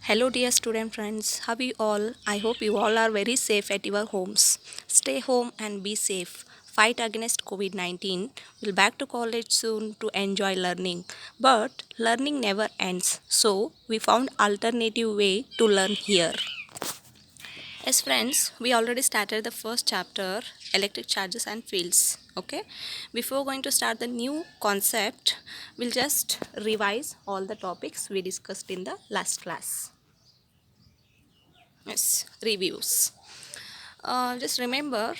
Hello, dear student friends. How are you all? I hope you all are very safe at your homes. Stay home and be safe. Fight against COVID 19. We'll back to college soon to enjoy learning. But learning never ends. So we found alternative way to learn here. Yes, friends, we already started the first chapter, electric charges and fields. Okay, before going to start the new concept, we'll just revise all the topics we discussed in the last class. Yes, reviews. Just remember,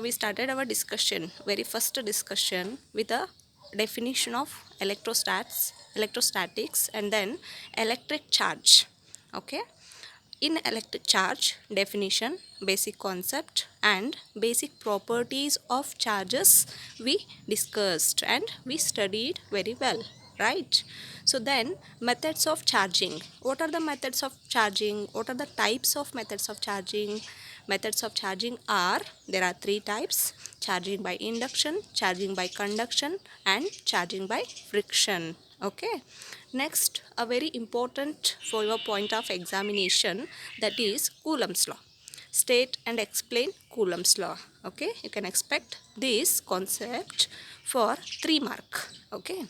we started our discussion, very first discussion, with a definition of electrostatics, and then electric charge. Okay, in electric charge definition, basic concept and basic properties of charges we discussed and we studied very well, right? So then methods of charging. What are the methods of charging? What are the types of methods of charging? Methods of charging are, there are three types: charging by induction, charging by conduction, and charging by friction. Okay, next, a very important for your point of examination, that is Coulomb's law. State and explain Coulomb's law. Okay, you can expect this concept for 3 mark. Okay,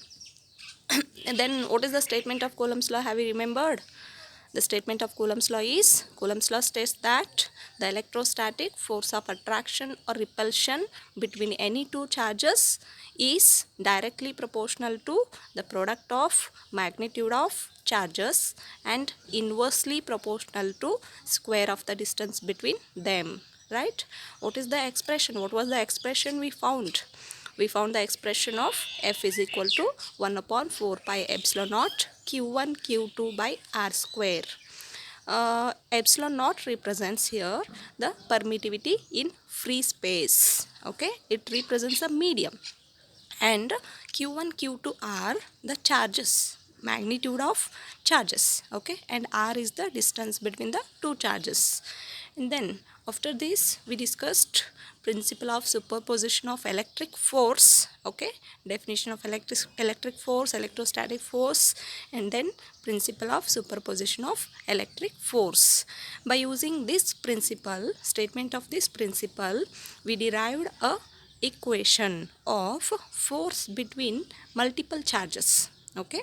and then what is the statement of Coulomb's law? Have you remembered? The statement of Coulomb's law is, Coulomb's law states that the electrostatic force of attraction or repulsion between any two charges is directly proportional to the product of magnitude of charges and inversely proportional to square of the distance between them. Right? What is the expression? What was the expression we found? We found the expression of F is equal to 1 upon 4 pi epsilon naught Q1 Q2 by R square. Epsilon naught represents here the permittivity in free space. Okay, it represents a medium, and Q1 Q2 are the charges, magnitude of charges. Okay, and R is the distance between the two charges. And then after this we discussed principle of superposition of electric force. Okay, definition of electric force, electrostatic force, and then principle of superposition of electric force. By using this principle, statement of this principle, we derived a equation of force between multiple charges. Okay,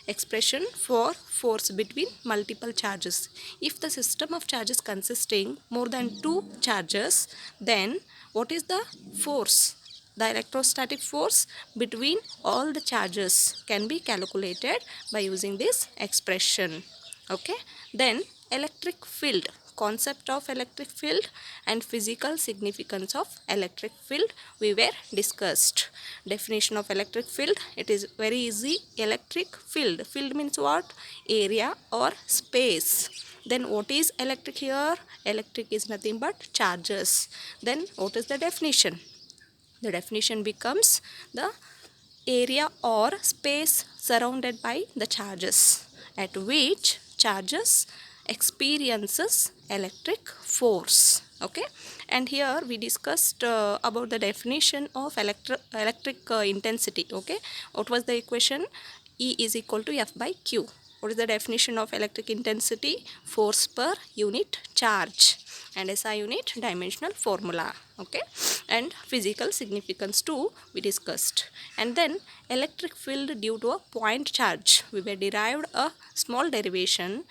expression for force between multiple charges. If the system of charges consisting more than two charges, then what is the force? The electrostatic force between all the charges can be calculated by using this expression. Okay, then electric field, concept of electric field and physical significance of electric field we were discussed. Definition of electric field, it is very easy. Electric field, field means what? Area or space. Then what is electric here? Electric is nothing but charges. Then what is the definition? The definition becomes the area or space surrounded by the charges at which charges experiences electric force. Okay, and here we discussed about the definition of electric intensity. Okay, what was the equation? E is equal to F by Q. What is the definition of electric intensity? Force per unit charge, and SI unit dimensional formula. Okay, and physical significance too we discussed. And then electric field due to a point charge, we were derived a small derivation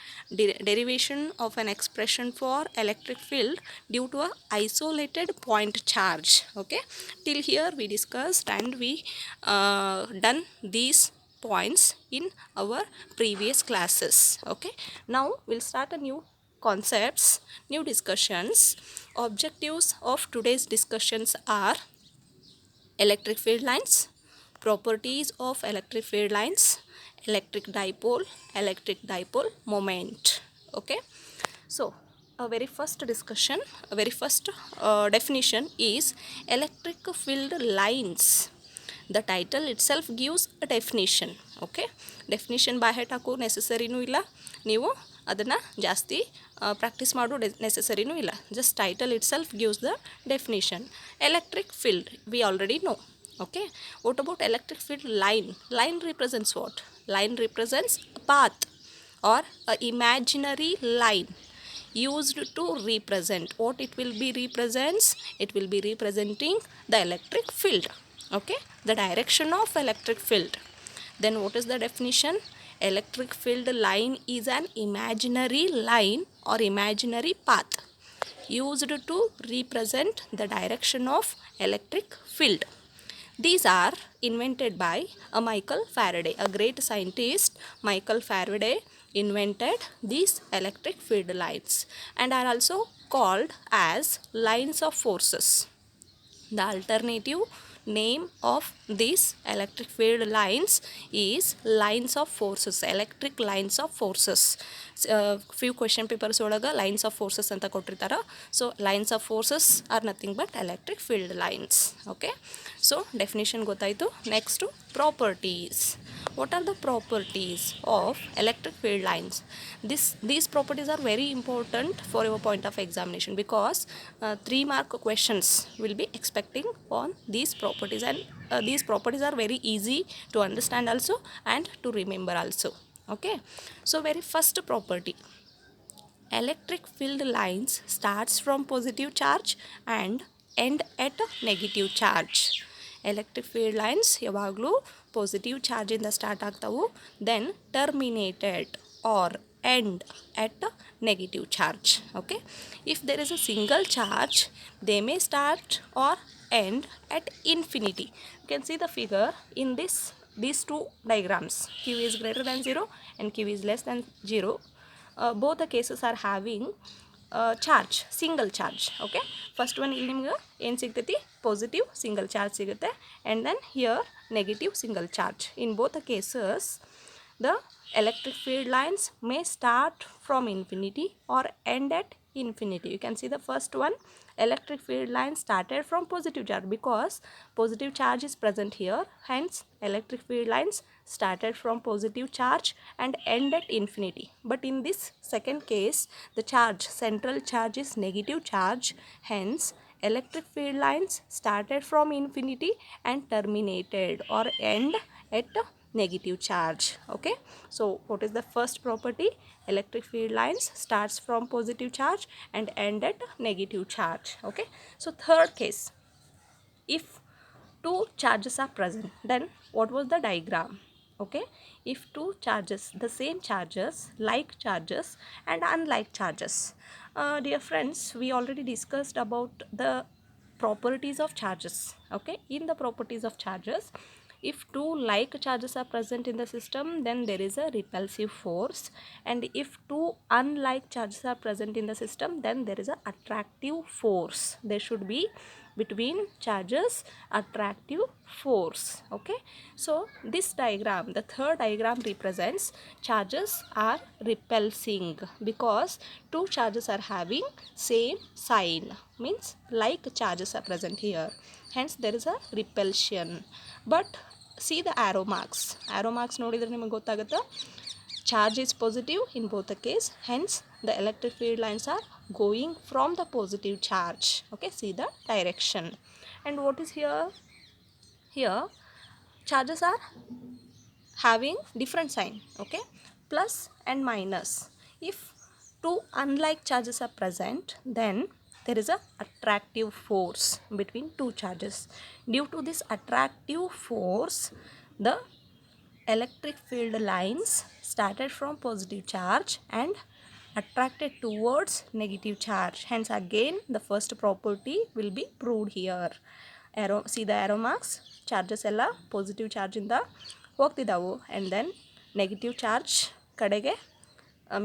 of an expression for electric field due to a isolated point charge. Okay, till here we discussed and we done these points in our previous classes. Okay, now we'll start a new concepts, new discussions. Objectives of today's discussions are electric field lines, properties of electric field lines, electric dipole moment. Okay, so a very first discussion, a very first definition is electric field lines. The title itself gives a definition. Okay, definition by heart ಹಾಕು ನೆಸಸರಿನೂ ಇಲ್ಲ, ನೀವು ಅದನ್ನು ಜಾಸ್ತಿ practice ಮಾಡೋ ನೆಸಸರಿನೂ ಇಲ್ಲ. Just title itself gives the definition. Electric field we already know. Okay, what about electric field line? Line represents what? Line represents a path. or a imaginary line used to represent. What it will be represents? It will be representing the electric field. Okay, the direction of electric field. Then what is the definition? Electric field line is an imaginary line or imaginary path used to represent the direction of electric field. These are invented by a Michael Faraday, a great scientist. Michael Faraday invented these electric field lines and are also called as lines of forces. The alternative name of these electric field lines is lines of forces, electric lines of forces. Few question papers olaga lines of forces anta koಟ್ಟಿರ್ತಾರ. So lines of forces are nothing but electric field lines. Okay, so definition ಗೊತ್ತಾಯಿತು. Next, properties. What are the properties of electric field lines? These properties are very important for your point of examination, because 3-mark questions will be expecting on these properties, and these properties are very easy to understand also and to remember also. Okay, so very first property, electric field lines starts from positive charge and end at negative charge. Electric field lines ಯಾವಾಗಲೂ positive ಚಾರ್ಜಿಂದ start ಆಗ್ತಾವು, then terminated are end at negative charge. Okay, if there is a single charge, they may start or end at infinity. You can see the figure in these two diagrams. Q is greater than 0 and Q is less than 0. Both the cases are having charge, single charge. Okay, first one ಇಲ್ಲಿ ನಿಮಗೆ ಏನು ಸಿಗ್ತೈತಿ, positive single charge ಸಿಗುತ್ತೆ, and then here negative single charge. In both the cases, the electric field lines may start from infinity or end at infinity. You can see the first one, electric field line started from positive charge because positive charge is present here, hence electric field lines started from positive charge and end at infinity. But in this second case, the charge, central charge is negative charge, hence electric field lines started from infinity and terminated or end at negative charge. Okay, so what is the first property? Electric field lines starts from positive charge and end at negative charge. Okay, so third case, if two charges are present, then what was the diagram? Okay, if two charges, the same charges, like charges and unlike charges. Dear friends, we already discussed about the properties of charges. Okay, in the properties of charges, if two like charges are present in the system, then there is a repulsive force, and if two unlike charges are present in the system, then there is a attractive force. There should be between charges attractive force. Okay, so this diagram, the third diagram, represents charges are repulsing because two charges are having same sign, means like charges are present here, hence there is a repulsion. But see the arrow marks, arrow marks ನೋಡಿದ್ರೆ ನಿಮಗೆ ಗೊತ್ತಾಗುತ್ತೆ charge is positive in both the case, hence the electric field lines are going from the positive charge. Okay, see the direction. And what is here? Here charges are having different sign. Okay, plus and minus. If two unlike charges are present, then there is a attractive force between two charges. Due to this attractive force, the electric field lines started from positive charge and attracted towards negative charge. Hence again the first property will be proved here. Arrow, see the arrow marks, charges ಎಲ್ಲ positive charge ಇಂದ ಹೋಗ್ತಿದ್ದಾವು, and then negative charge ಕಡೆಗೆ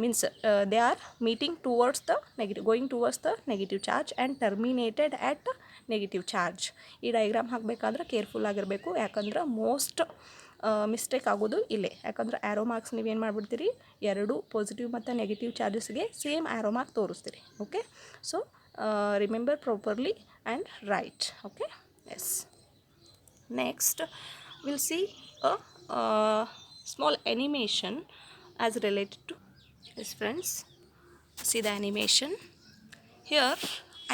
means they are meeting towards the negative, going towards the negative charge and terminated at negative charge. ಈ diagram ಹಾಕಬೇಕಾದ್ರೆ careful ಆಗಿರಬೇಕು, ಯಾಕಂದ್ರೆ most mistake ಆಗೋದು ಇಲ್ಲೇ. ಯಾಕಂದ್ರೆ arrow marks ನೀವೇನು ಮಾಡಿಬಿಡ್ತೀರಿ, ಎರಡು ಪಾಸಿಟಿವ್ ಮತ್ತು ನೆಗೆಟಿವ್ ಚಾರ್ಜಸ್ಗೆ ಸೇಮ್ ಆ್ಯರೋ ಮಾರ್ಕ್ ತೋರಿಸ್ತೀರಿ. Okay, so remember properly and right. Okay, yes. Next, we'll see a small animation as related to this. Friends, see the animation. Here,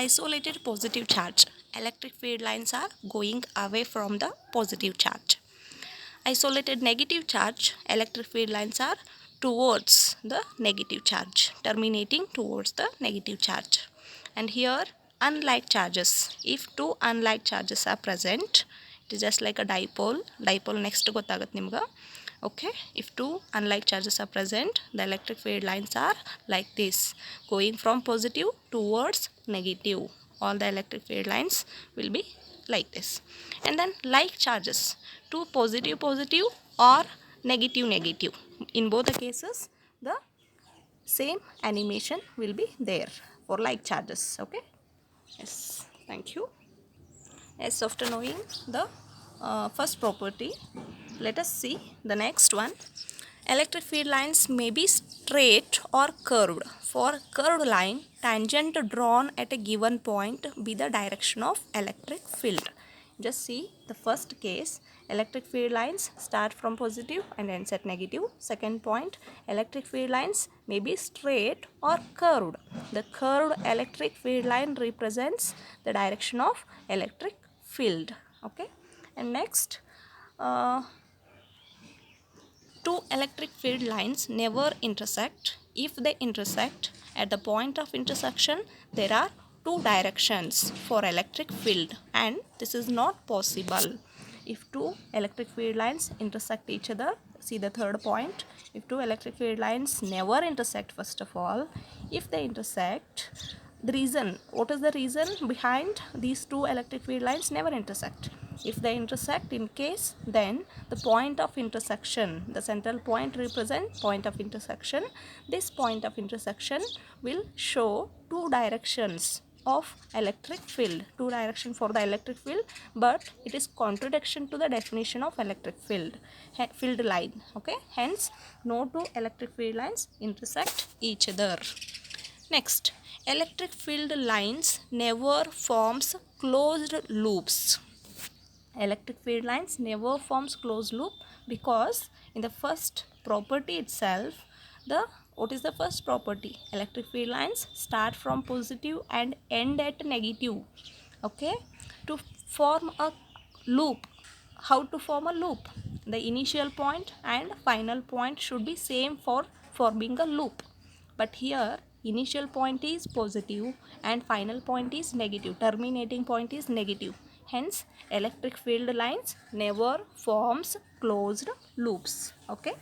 isolated positive charge. Electric field lines are going away from the positive charge. Isolated negative charge, electric field lines are towards the negative charge, terminating towards the negative charge. And here unlike charges, if two unlike charges are present, it is just like a dipole next gottagutte nimga. Okay, if two unlike charges are present, the electric field lines are like this, going from positive towards negative. All the electric field lines will be like this. And then like charges, two positive or negative negative, in both the cases the same animation will be there for like charges. Okay, yes, thank you. Yes, after knowing the first property, let us see the next one. Electric field lines may be straight or curved. For curved line, tangent drawn at a given point be the direction of electric field. Just see the first case, electric field lines start from positive and ends at negative. Second point, electric field lines may be straight or curved. The curved electric field line represents the direction of electric field. Okay, and next, two electric field lines never intersect. If they intersect, at the point of intersection there are two directions for electric field, and this is not possible. If two electric field lines intersect each other, see the third point, if two electric field lines never intersect, first of all, if they intersect, the reason, what is the reason behind these two electric field lines never intersect? If they intersect in case, then the point of intersection, the central point represent point of intersection. This point of intersection will show two directions of electric field, two direction for the electric field, but it is contradiction to the definition of electric field, field line. Okay, hence no two electric field lines intersect each other. Next, electric field lines never forms closed loops. Electric field lines never forms closed loop because in the first property itself, the what is the first property? Electric field lines start from positive and end at negative. Okay, to form a loop, how to form a loop? The initial point and final point should be same for forming a loop. But here initial point is positive and final point is negative, terminating point is negative. Hence electric field lines never forms closed loops. Okay,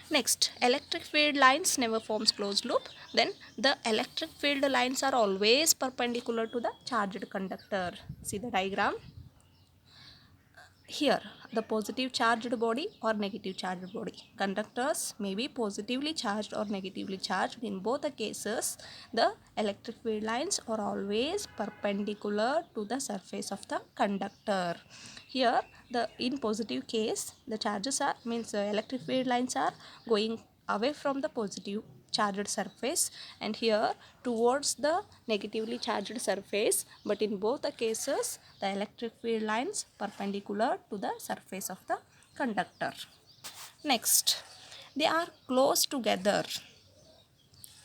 next, electric field lines never forms closed loop. Then the electric field lines are always perpendicular to the charged conductor. See the diagram. Here, the positive charged body or negative charged body. Conductors may be positively charged or negatively charged. In both the cases, the electric field lines are always perpendicular to the surface of the conductor. Here, in positive case, the charges are electric field lines are going away from the positive charged surface, and here towards the negatively charged surface, but in both the cases the electric field lines perpendicular to the surface of the conductor. Next, they are close together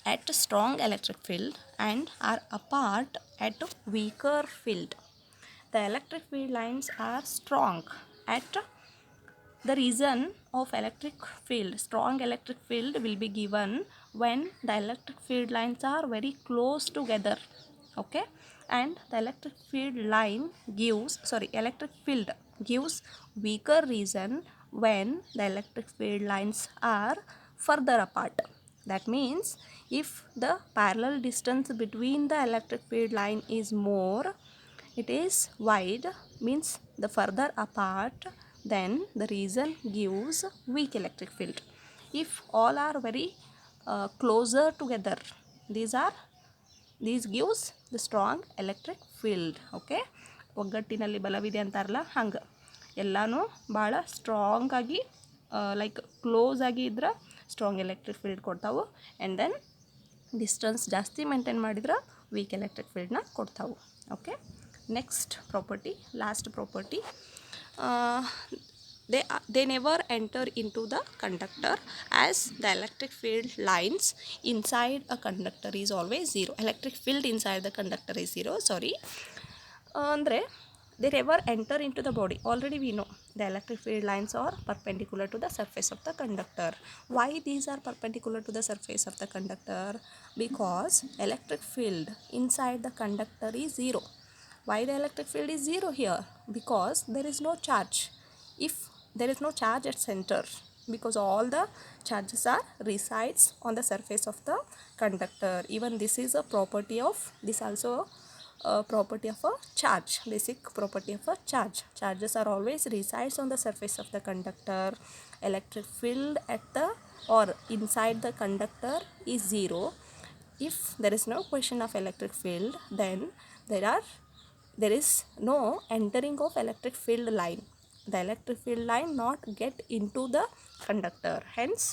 at a strong electric field and are apart at a weaker field. The electric field lines are strong at the reason of electric field, strong electric field will be given when the electric field lines are very close together. Okay, and the electric field gives weaker reason when the electric field lines are further apart. That means if the parallel distance between the electric field line is more, it is wide, means the further apart, then the reason gives weak electric field. If all are very closer together, these gives the strong electric field. Okay, ಒಗ್ಗಟ್ಟಿನಲ್ಲಿ ಬಲವಿದೆ ಅಂತಾರಲ್ಲ ಹಂಗೆ ಎಲ್ಲನೂ ಭಾಳ strong ಆಗಿ like close ಆಗಿ ಇದ್ರೆ strong electric field ಕೊಡ್ತಾವೆ, and then distance ಜಾಸ್ತಿ maintain ಮಾಡಿದ್ರೆ ವೀಕ್ ಎಲೆಕ್ಟ್ರಿಕ್ ಫೀಲ್ಡ್ನ ಕೊಡ್ತಾವೆ. Okay, next property, last property, they never enter into the conductor as the electric field lines inside a conductor is always zero. Electric field inside the conductor is zero. ಅಂದರೆ they never enter into the body. Already we know the electric field lines are perpendicular to the surface of the conductor. Why these are perpendicular to the surface of the conductor? Because electric field inside the conductor is zero. Why the electric field is zero here? Because there is no charge. If there is no charge at center, because all the charges are resides on the surface of the conductor. Even this is a property of, this also a property of a charge, basic property of a charge. Charges are always resides on the surface of the conductor. Electric field at the or inside the conductor is zero. If there is no question of electric field, then there is no entering of electric field line. The electric field line not get into the conductor, hence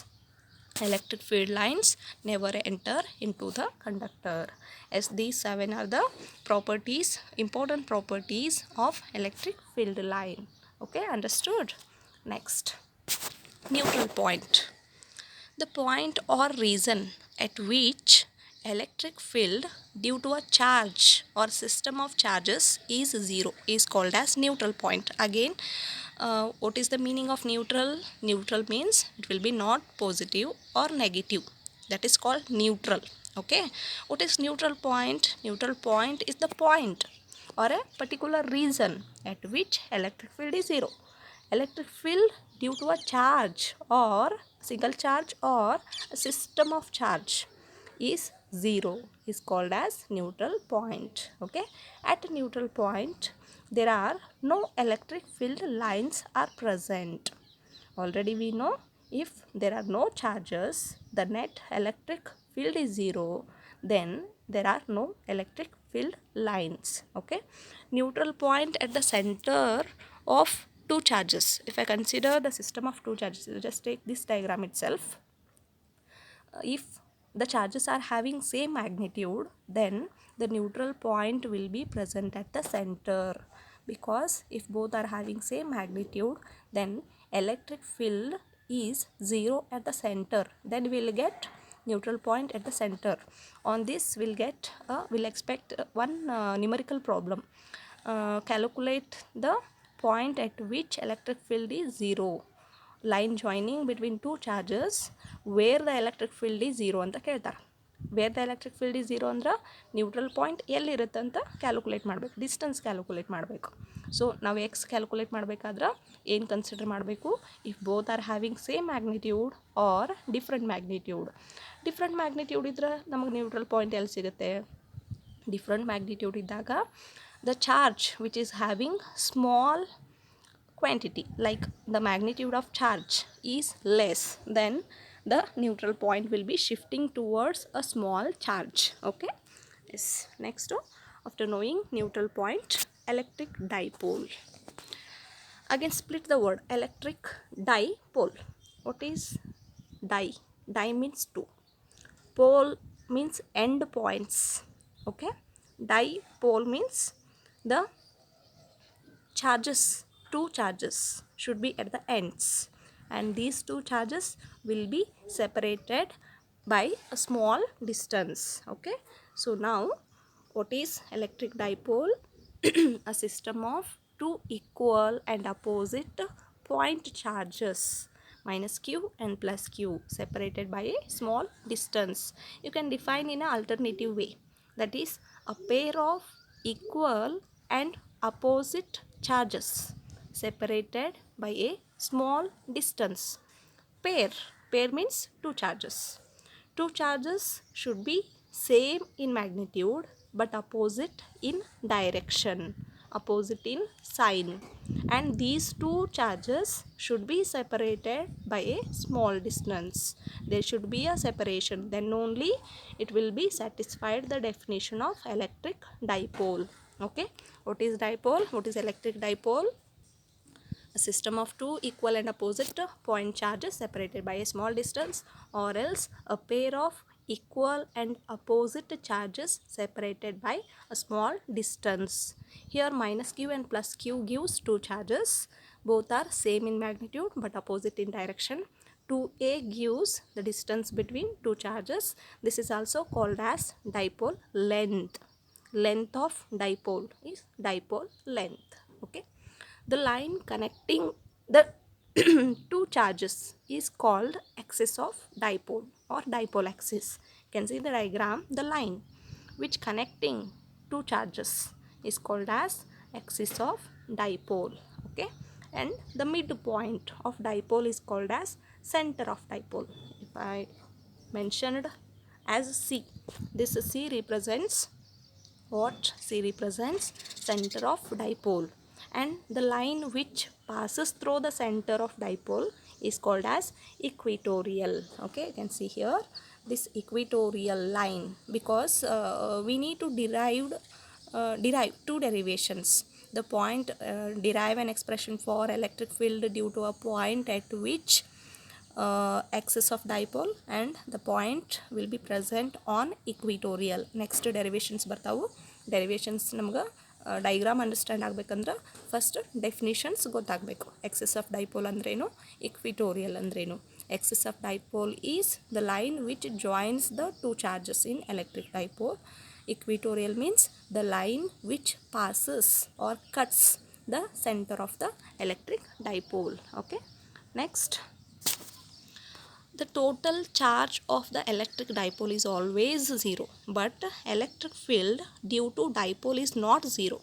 electric field lines never enter into the conductor. As these 7 are the properties, important properties of electric field line. Okay, understood? Next, neutral point. The point or reason at which electric field due to a charge or system of charges is zero is called as neutral point. Again, what is the meaning of neutral? Neutral means it will be not positive or negative. That is called neutral. Okay. What is neutral point? Neutral point is the point or a particular reason at which electric field is zero. Electric field due to a charge or single charge or a system of charge is zero is called as neutral point. Okay, at neutral point there are no electric field lines are present. Already we know if there are no charges, the net electric field is zero, then there are no electric field lines. Okay, neutral point at the center of two charges. If I consider the system of two charges, just take this diagram itself. If the charges are having same magnitude, then the neutral point will be present at the center, because if both are having same magnitude, then electric field is zero at the center. Then we'll get neutral point at the center. On this we'll expect one numerical problem. Calculate the point at which electric field is zero. Line joining between two charges where the electric field is zero ಅಂತ ಕೇಳ್ತಾರೆ. Where the electric field is zero ಅಂದ್ರೆ neutral point ಎಲ್ಲಿರುತ್ತೆ ಅಂತ calculate ಮಾಡಬೇಕು, distance calculate ಮಾಡಬೇಕು. So ನಾವು x calculate ಮಾಡಬೇಕಾದ್ರೆ ಏನು ಕನ್ಸಿಡರ್ ಮಾಡಬೇಕು? If both are having same magnitude are different magnitude ಇದ್ರೆ ನಮಗೆ ನ್ಯೂಟ್ರಲ್ ಪಾಯಿಂಟ್ ಎಲ್ಲಿ ಸಿಗುತ್ತೆ? ಡಿಫ್ರೆಂಟ್ ಮ್ಯಾಗ್ನಿಟ್ಯೂಡ್ ಇದ್ದಾಗ the charge which is having small quantity, like the magnitude of charge is less, then the neutral point will be shifting towards a small charge. Okay, yes. Next, after knowing neutral point, electric dipole. Again split the word electric dipole. What is di means two, pole means end points. Okay, dipole means the charges, two charges should be at the ends, and these two charges will be separated by a small distance. Okay, so now what is electric dipole? A system of two equal and opposite point charges minus q and plus q separated by a small distance. You can define in an alternative way, that is a pair of equal and opposite charges separated by a small distance. Pair means two charges should be same in magnitude but opposite in direction, opposite in sign, and these two charges should be separated by a small distance. There should be a separation, then only it will be satisfied the definition of electric dipole. Okay, what is dipole? What is electric dipole? A system of two equal and opposite point charges separated by a small distance, or else a pair of equal and opposite charges separated by a small distance. Here minus q and plus q gives two charges, both are same in magnitude but opposite in direction. 2a gives the distance between two charges. This is also called as dipole length. Length of dipole is dipole length. Okay, the line connecting the two charges is called axis of dipole or dipole axis. You can see the diagram. The line which connecting two charges is called as axis of dipole. Okay, and the midpoint of dipole is called as center of dipole. If I mentioned as C, this C represents what? C represents center of dipole, and the line which passes through the center of dipole is called as equatorial. Okay, you can see here this equatorial line, because we need to derive two derivations. The point, derive an expression for electric field due to a point at which axis of dipole, and the point will be present on equatorial. Next derivations ಬರ್ತಾವು. Derivations ನಮ್ಗೆ diagram understand ಆಗಬೇಕಂದ್ರೆ first definitions ಗೊತ್ತಾಗಬೇಕು. Axis of dipole ಅಂದ್ರೇನು, equatorial ಅಂದ್ರೇನು. Axis of dipole is the line which joins the two charges in electric dipole. Equatorial means the line which passes or cuts the center of the electric dipole. Okay, next, the total charge of the electric dipole is always zero, but electric field due to dipole is not zero.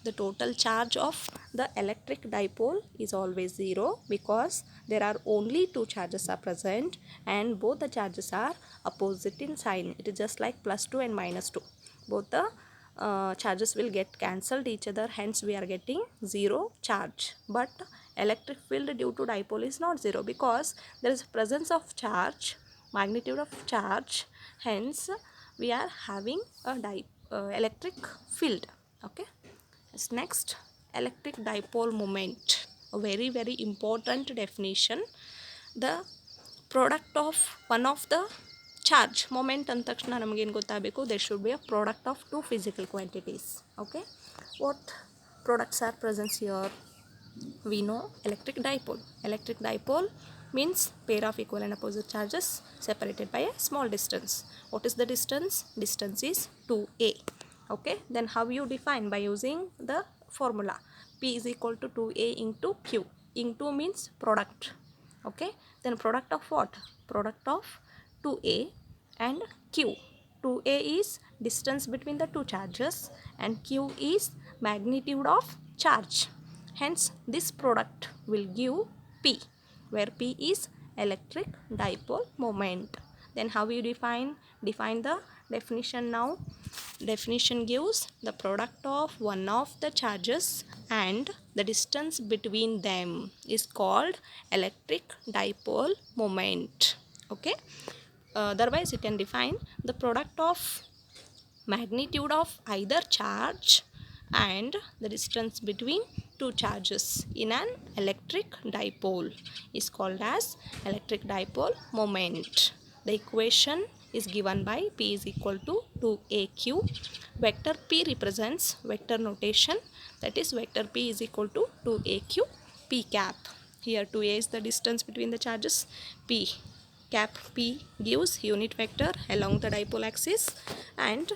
The total charge of the electric dipole is always zero because there are only two charges are present and both the charges are opposite in sign. It is just like +2 and -2. Both the charges will get cancelled each other, hence we are getting zero charge. But electric field due to dipole is not zero because there is presence of charge, magnitude of charge, hence we are having a electric field. Okay, next, electric dipole moment, a very important definition. The product of one of the charge moment ಅಂದ ತಕ್ಷಣ ನಮಗೇನು ಗೊತ್ತಾಗಬೇಕು, there should be a product of two physical quantities. Okay, what products are present here? We know electric dipole. Electric dipole means pair of equal and opposite charges separated by a small distance. What is the distance? Distance is 2a. Okay, then how you define? By using the formula P is equal to 2a into Q. Into means product. Okay, then product of what? Product of 2a and Q. 2a is distance between the two charges and Q is magnitude of charge. Hence this product will give P, where P is electric dipole moment. Then how you define the definition now? Definition gives the product of one of the charges and the distance between them is called electric dipole moment. Okay, otherwise you can define the product of magnitude of either charge and the distance between two charges in an electric dipole is called as electric dipole moment. The equation is given by P is equal to 2aq. Vector P represents vector notation, that is vector P is equal to 2aq P cap. Here 2a is the distance between the charges, P cap P gives unit vector along the dipole axis, and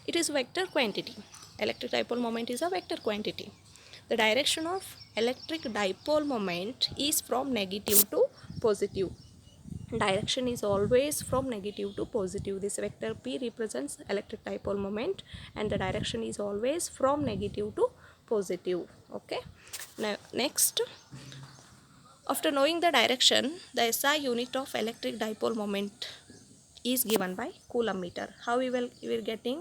it is vector quantity. Electric dipole moment is a vector quantity. The direction of electric dipole moment is from negative to positive. Direction is always from negative to positive. This vector P represents electric dipole moment and the direction is always from negative to positive. Okay, now next, after knowing the direction, the SI unit of electric dipole moment is given by coulomb meter. How we will getting?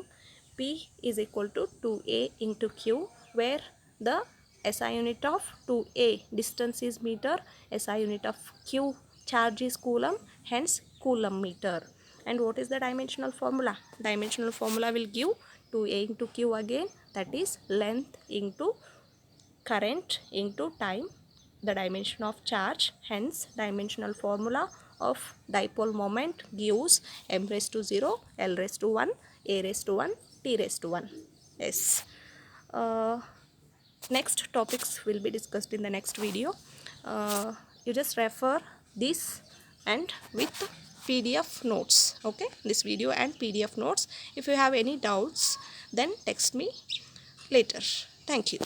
P is equal to 2a into Q, where the SI unit of 2a distance is meter, SI unit of Q charge is coulomb, hence coulomb meter. And what is the dimensional formula? Dimensional formula will give 2a into Q again, that is length into current into time, the dimension of charge, hence dimensional formula of dipole moment gives m raised to 0, l raised to 1, a raised to 1, t raised to 1. Yes, next topics will be discussed in the next video. You just refer this and with PDF notes. Okay, this video and PDF notes. If you have any doubts, then text me later. Thank you.